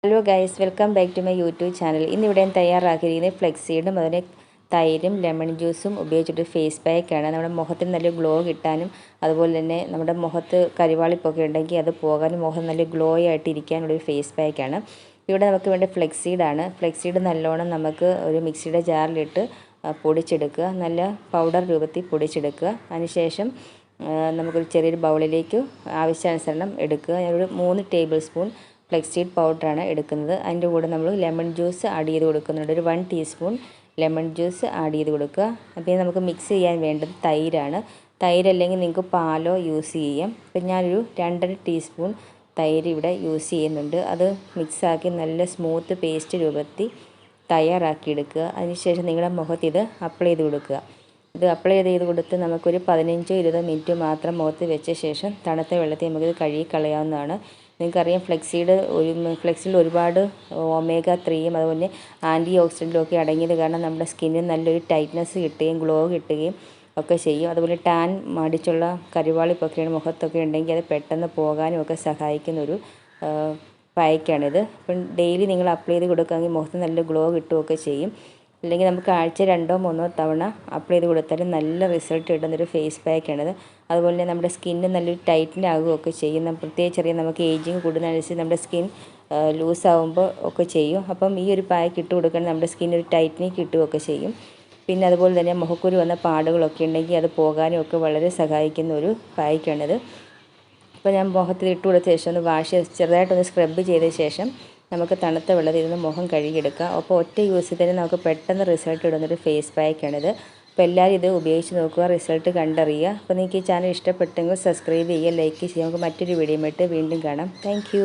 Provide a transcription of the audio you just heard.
Hello guys, welcome back to my YouTube channel. ഇന്നിവിടെ ഞാൻ തയ്യാറാക്കിയിരിക്കുന്നത് ഫ്ലെക്സീഡും അതിന് തൈരും ലെമൺ ജ്യൂസും ഉപയോഗിച്ചിട്ട് ഫേസ് പാക്കാണ്. നമ്മുടെ മുഖത്തിന് നല്ല ഗ്ലോ കിട്ടാനും അതുപോലെ തന്നെ നമ്മുടെ മുഖത്ത് കരിവാളിപ്പൊക്കെ ഉണ്ടെങ്കിൽ അത് പോകാനും മുഖം നല്ല ഗ്ലോ ആയിട്ട് ഇരിക്കാനുള്ളൊരു ഫേസ് പാക്കാണ്. ഇവിടെ നമുക്ക് വേണ്ട ഫ്ലെക്സീഡാണ്. ഫ്ലെക്സീഡ് നല്ലോണം നമുക്ക് ഒരു മിക്സിയുടെ ജാറിലിട്ട് പൊടിച്ചെടുക്കുക. നല്ല പൗഡർ രൂപത്തിൽ പൊടിച്ചെടുക്കുക. അതിനുശേഷം നമുക്കൊരു ചെറിയൊരു ബൗളിലേക്ക് ആവശ്യാനുസരണം എടുക്കുക. ഞാനൊരു 3 ടേബിൾ സ്പൂൺ ഫ്ലെക്സീഡ് പൗഡറാണ് എടുക്കുന്നത്. അതിൻ്റെ കൂടെ നമ്മൾ ലെമൺ ജ്യൂസ് ആഡ് ചെയ്ത് കൊടുക്കുന്നുണ്ട്. ഒരു 1 ടീസ്പൂൺ ലെമൺ ജ്യൂസ് ആഡ് ചെയ്ത് കൊടുക്കുക. അപ്പോൾ നമുക്ക് മിക്സ് ചെയ്യാൻ വേണ്ടത് തൈരാണ്. തൈരല്ലെങ്കിൽ നിങ്ങൾക്ക് പാലോ യൂസ് ചെയ്യാം. അപ്പം ഞാനൊരു 2.5 ടീസ്പൂൺ തൈര് ഇവിടെ യൂസ് ചെയ്യുന്നുണ്ട്. അത് മിക്സാക്കി നല്ല സ്മൂത്ത് പേസ്റ്റ് രൂപത്തിൽ തയ്യാറാക്കിയെടുക്കുക. അതിനുശേഷം നിങ്ങളുടെ മുഖത്ത് ഇത് അപ്ലൈ ചെയ്ത് കൊടുക്കുക. ഇത് അപ്ലൈ ചെയ്ത് കൊടുത്ത് നമുക്കൊരു 15-20 മിനിറ്റ് മാത്രം മുഖത്ത് വെച്ച ശേഷം തണുത്ത വെള്ളത്തിൽ നമുക്കിത് കഴുകി കളയാവുന്നതാണ്. നിങ്ങൾക്കറിയാം ഫ്ലെക്സീഡിൽ ഒരുപാട് ഒമേഗ 3യും അതുപോലെ ആൻറ്റി ഓക്സിഡൻറ്റും ഒക്കെ അടങ്ങിയത് കാരണം നമ്മുടെ സ്കിന്നിന് നല്ലൊരു ടൈറ്റ്നസ് കിട്ടുകയും ഗ്ലോ കിട്ടുകയും ഒക്കെ ചെയ്യും. അതുപോലെ ടാൻ അടിച്ചുള്ള കരിവാളിപ്പൊക്കെയാണ് മുഖത്തൊക്കെ ഉണ്ടെങ്കിൽ അത് പെട്ടെന്ന് പോകാനും ഒക്കെ സഹായിക്കുന്ന ഒരു പായ്ക്കാണിത്. അപ്പം ഡെയിലി നിങ്ങൾ അപ്ലൈ ചെയ്ത് കൊടുക്കുകയാണെങ്കിൽ മുഖത്ത് നല്ല ഗ്ലോ കിട്ടുകയൊക്കെ ചെയ്യും. അല്ലെങ്കിൽ നമുക്ക് ആഴ്ച 2-3 തവണ അപ്ലൈ ചെയ്ത് കൊടുത്താലും നല്ല റിസൾട്ട് കിട്ടുന്നൊരു ഫേസ് പാക്കാണിത്. അതുപോലെ തന്നെ നമ്മുടെ സ്കിന്ന് നല്ലൊരു ടൈറ്റൻ ആകുകയൊക്കെ ചെയ്യും. പ്രത്യേകിച്ച് നമുക്ക് ഏജിങ് കൂടുന്നതനുസരിച്ച് നമ്മുടെ സ്കിൻ ലൂസാകുമ്പോൾ ഒക്കെ ചെയ്യും. അപ്പം ഈ ഒരു പാക്ക് ഇട്ട് കൊടുക്കുകയാണെങ്കിൽ നമ്മുടെ സ്കിൻ ഒരു ടൈറ്റനിങ് കിട്ടുകയൊക്കെ ചെയ്യും. പിന്നെ അതുപോലെ തന്നെ മുഖക്കുരു വന്ന പാടുകളൊക്കെ ഉണ്ടെങ്കിൽ അത് പോകാനും ഒക്കെ വളരെ സഹായിക്കുന്ന ഒരു പായ്ക്കാണിത്. അപ്പോൾ ഞാൻ മുഖത്തിൽ ഇട്ട് കൊടുത്ത ശേഷം ഒന്ന് ചെറുതായിട്ടൊന്ന് സ്ക്രബ് ചെയ്ത ശേഷം നമുക്ക് തണുത്ത വെള്ളത്തിൽ നിന്ന് മുഖം കഴുകിയെടുക്കാം. അപ്പോൾ ഒറ്റ യൂസിൽ തന്നെ നമുക്ക് പെട്ടെന്ന് റിസൾട്ട് ഇടുന്നൊരു ഫേസ് പാക്കാണിത്. അപ്പോൾ എല്ലാവരും ഇത് ഉപയോഗിച്ച് നോക്കുക, റിസൾട്ട് കണ്ടറിയുക. അപ്പോൾ നിങ്ങൾക്ക് ഈ ചാനൽ ഇഷ്ടപ്പെട്ടെങ്കിൽ സബ്സ്ക്രൈബ് ചെയ്യുക, ലൈക്ക് ചെയ്യുക. നമുക്ക് മറ്റൊരു വീഡിയോ ആയിട്ട് വീണ്ടും കാണാം. താങ്ക്